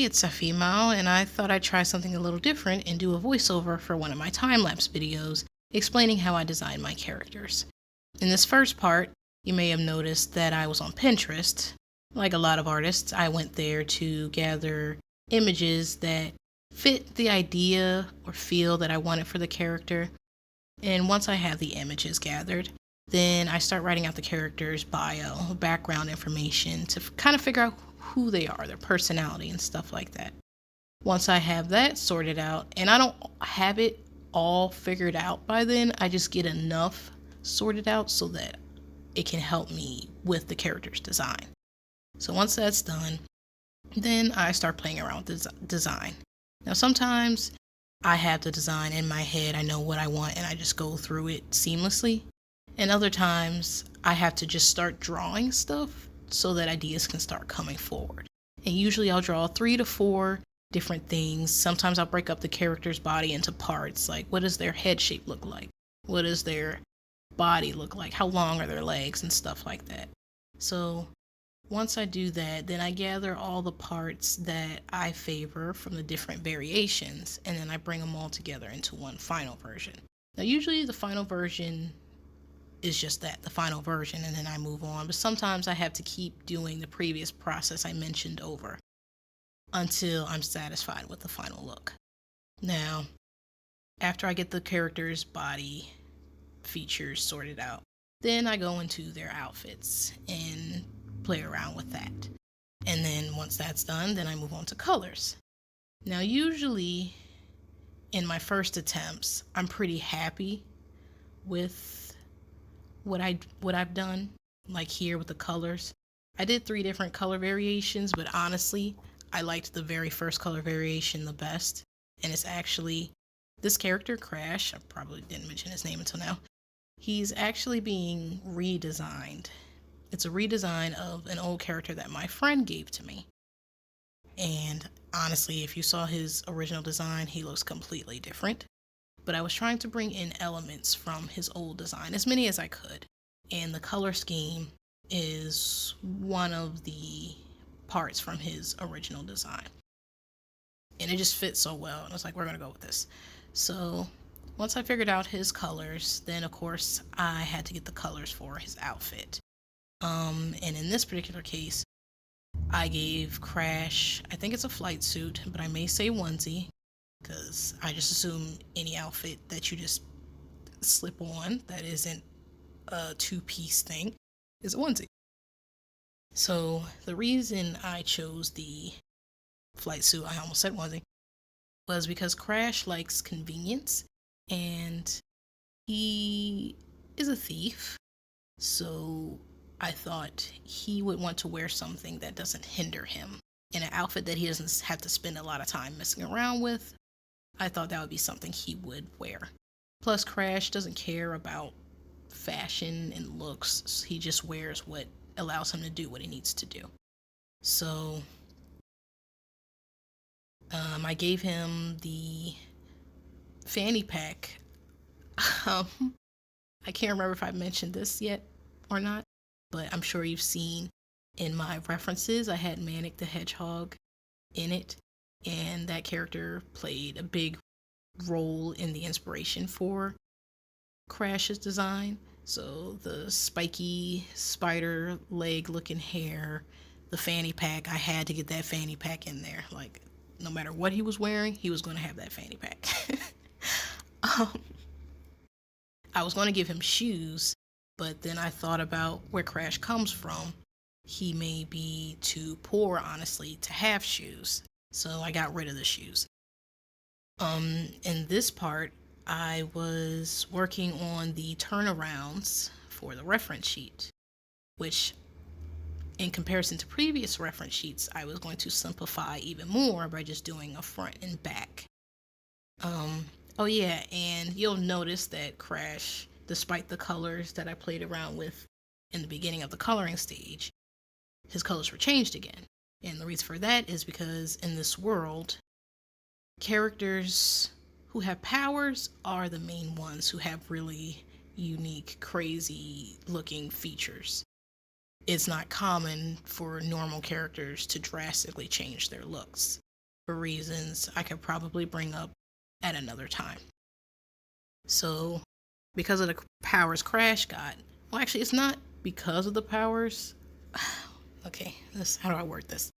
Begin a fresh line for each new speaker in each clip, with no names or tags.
it's Saphimau, and I thought I'd try something a little different and do a voiceover for one of my time-lapse videos explaining how I design my characters. In this first part, you may have noticed that I was on Pinterest. Like a lot of artists, I went there to gather images that fit the idea or feel that I wanted for the character. And once I have the images gathered, then I start writing out the character's bio, background information to kind of figure out who they are, their personality, and stuff like that. Once I have that sorted out, and I don't have it all figured out by then, I just get enough sorted out so that it can help me with the character's design. So once that's done, then I start playing around with design. Now sometimes I have the design in my head, I know what I want, and I just go through it seamlessly. And other times I have to just start drawing stuff so that ideas can start coming forward. And usually I'll draw 3 to 4 different things. Sometimes I'll break up the character's body into parts, like what does their head shape look like? What does their body look like? How long are their legs and stuff like that? So once I do that, then I gather all the parts that I favor from the different variations, and then I bring them all together into one final version. Now usually the final version is just that, the final version, and then I move on. But sometimes I have to keep doing the previous process I mentioned over until I'm satisfied with the final look. Now, after I get the character's body features sorted out, then I go into their outfits and play around with that. And then once that's done, then I move on to colors. Now, usually in my first attempts, I'm pretty happy with what I've done, like here with the colors. I did 3 different color variations, but honestly, I liked the very first color variation the best. And it's actually this character, Crash. I probably didn't mention his name until now. He's actually being redesigned. It's a redesign of an old character that my friend gave to me. And honestly, if you saw his original design, he looks completely different. But I was trying to bring in elements from his old design, as many as I could. And the color scheme is one of the parts from his original design. And it just fits so well, and I was like, we're going to go with this. So once I figured out his colors, then of course I had to get the colors for his outfit. And in this particular case, I gave Crash, I think it's a flight suit, but I may say onesie, because I just assume any outfit that you just slip on that isn't a 2-piece thing is a onesie. So the reason I chose the flight suit, I almost said onesie, was because Crash likes convenience and he is a thief. So I thought he would want to wear something that doesn't hinder him in an outfit that he doesn't have to spend a lot of time messing around with. I thought that would be something he would wear. Plus, Crash doesn't care about fashion and looks. He just wears what allows him to do what he needs to do. So, I gave him the fanny pack. I can't remember if I mentioned this yet or not, but I'm sure you've seen in my references, I had Manic the Hedgehog in it. And that character played a big role in the inspiration for Crash's design. So the spiky spider leg looking hair, the fanny pack, I had to get that fanny pack in there. Like, no matter what he was wearing, he was going to have that fanny pack. I was going to give him shoes, but then I thought about where Crash comes from. He may be too poor, honestly, to have shoes. So I got rid of the shoes. In this part, I was working on the turnarounds for the reference sheet, which in comparison to previous reference sheets, I was going to simplify even more by just doing a front and back. Oh yeah, and you'll notice that Crash, despite the colors that I played around with in the beginning of the coloring stage, his colors were changed again. And the reason for that is because in this world, characters who have powers are the main ones who have really unique, crazy looking features. It's not common for normal characters to drastically change their looks. for reasons I could probably bring up at another time. So, because of the powers Crash got, well, actually, it's not because of the powers. Okay, how do I word this?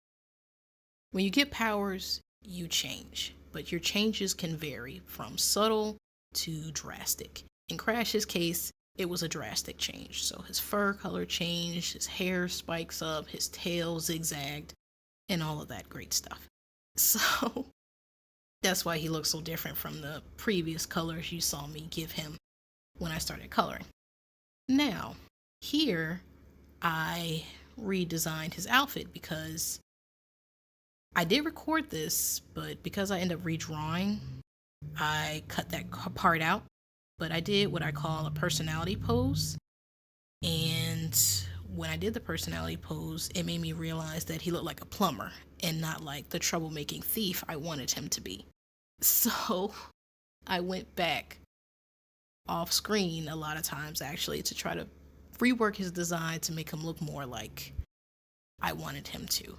When you get powers, you change, but your changes can vary from subtle to drastic. In Crash's case, it was a drastic change. So his fur color changed, his hair spikes up, his tail zigzagged, and all of that great stuff. So that's why he looks so different from the previous colors you saw me give him when I started coloring. Now, here I redesigned his outfit because I did record this, but because I ended up redrawing, I cut that part out. But I did what I call a personality pose. And when I did the personality pose, it made me realize that he looked like a plumber and not like the troublemaking thief I wanted him to be. So I went back off screen a lot of times actually to try to rework his design to make him look more like I wanted him to.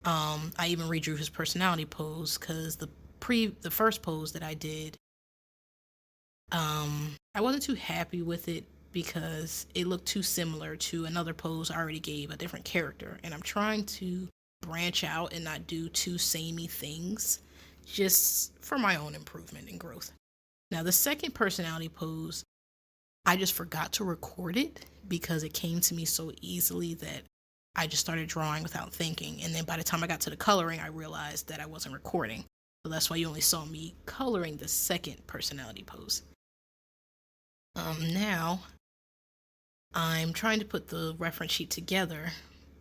I even redrew his personality pose because the first pose that I did, I wasn't too happy with it because it looked too similar to another pose I already gave a different character, and I'm trying to branch out and not do two samey things just for my own improvement and growth. Now, the second personality pose, I just forgot to record it because it came to me so easily that I just started drawing without thinking. And then by the time I got to the coloring, I realized that I wasn't recording. So that's why you only saw me coloring the second personality pose. Now, I'm trying to put the reference sheet together,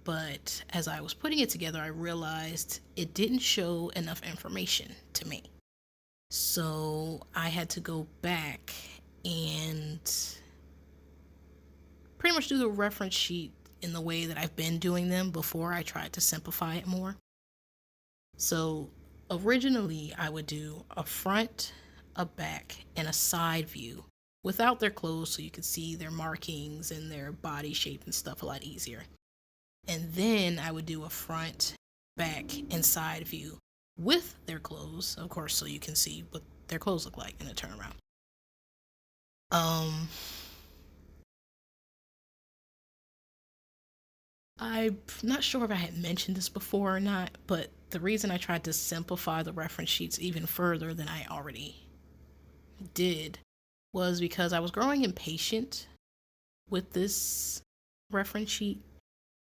but as I was putting it together, I realized it didn't show enough information to me. So I had to go back and pretty much do the reference sheet in the way that I've been doing them before I tried to simplify it more. So originally I would do a front, a back, and a side view without their clothes so you could see their markings and their body shape and stuff a lot easier. And then I would do a front, back, and side view with their clothes, of course, so you can see what their clothes look like in a turnaround. I'm not sure if I had mentioned this before or not, but the reason I tried to simplify the reference sheets even further than I already did was because I was growing impatient with this reference sheet,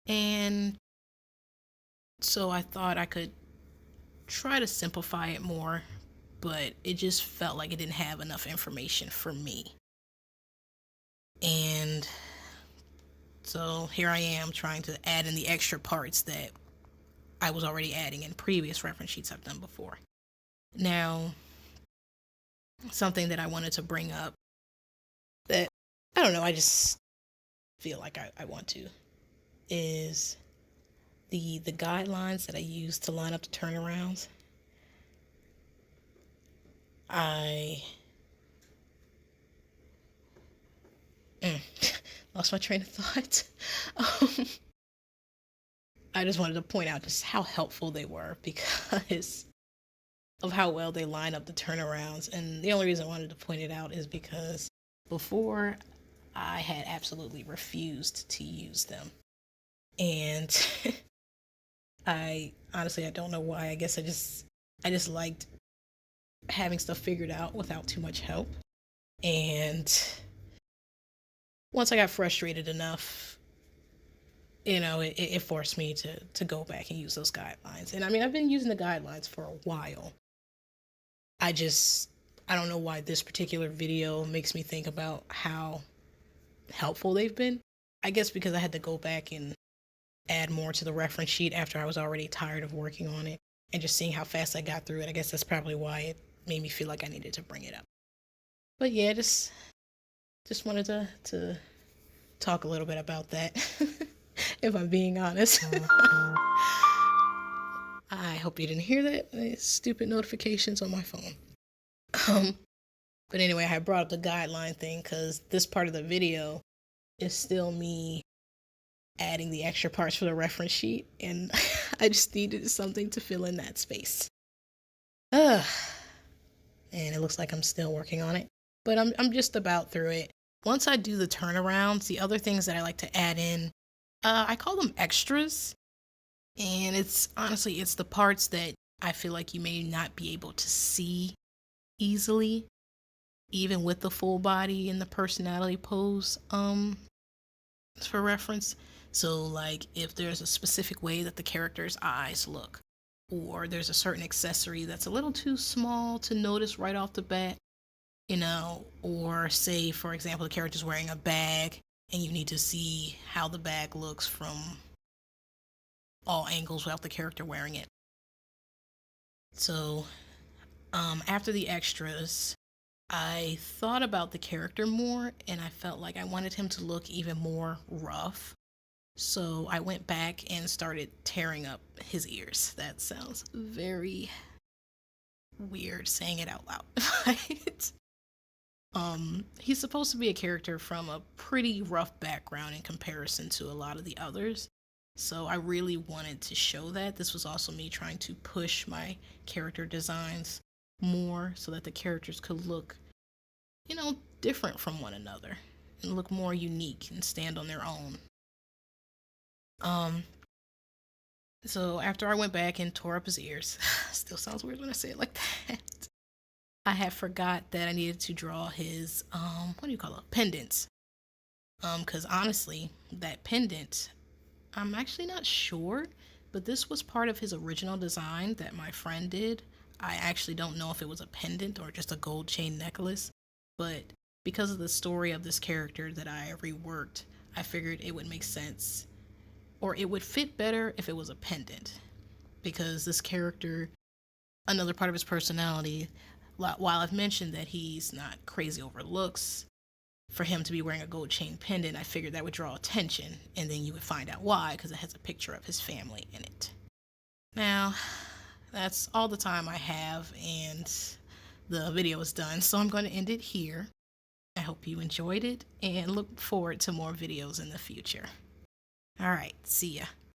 and so I thought I could try to simplify it more, but it just felt like it didn't have enough information for me. And so here I am trying to add in the extra parts that I was already adding in previous reference sheets I've done before. Now, something that I wanted to bring up that, I don't know, I just feel like I want to, is the guidelines that I use to line up the turnarounds. I lost my train of thought. I just wanted to point out just how helpful they were because of how well they line up the turnarounds. And the only reason I wanted to point it out is because before I had absolutely refused to use them. And I don't know why. I guess I just liked having stuff figured out without too much help. And once I got frustrated enough, it forced me to go back and use those guidelines. And I mean, I've been using the guidelines for a while. I don't know why this particular video makes me think about how helpful they've been. I guess because I had to go back and add more to the reference sheet after I was already tired of working on it and just seeing how fast I got through it. I guess that's probably why it made me feel like I needed to bring it up. But yeah, just wanted to talk a little bit about that, if I'm being honest. I hope you didn't hear that. Stupid notifications on my phone. But anyway, I brought up the guideline thing because this part of the video is still me adding the extra parts for the reference sheet, and I just needed something to fill in that space. Ugh. And it looks like I'm still working on it, but I'm just about through it. Once I do the turnarounds, the other things that I like to add in, I call them extras, and it's honestly it's the parts that I feel like you may not be able to see easily, even with the full body and the personality pose. For reference, so like if there's a specific way that the character's eyes look, or there's a certain accessory that's a little too small to notice right off the bat, or say, for example, the character's wearing a bag and you need to see how the bag looks from all angles without the character wearing it. So, after the extras, I thought about the character more and I felt like I wanted him to look even more rough. So I went back and started tearing up his ears. That sounds very weird saying it out loud. Right? He's supposed to be a character from a pretty rough background in comparison to a lot of the others. So I really wanted to show that. This was also me trying to push my character designs more so that the characters could look, different from one another and look more unique and stand on their own. Um, so after I went back and tore up his ears, still sounds weird when I say it like that. I had forgot that I needed to draw his what do you call it? Pendants. Because honestly, that pendant, I'm actually not sure, but this was part of his original design that my friend did. I actually don't know if it was a pendant or just a gold chain necklace, but because of the story of this character that I reworked, I figured it would make sense, or it would fit better if it was a pendant, because this character, another part of his personality, while I've mentioned that he's not crazy over looks, for him to be wearing a gold chain pendant, I figured that would draw attention, and then you would find out why, because it has a picture of his family in it. Now, that's all the time I have, and the video is done, so I'm going to end it here. I hope you enjoyed it, and look forward to more videos in the future. All right, see ya.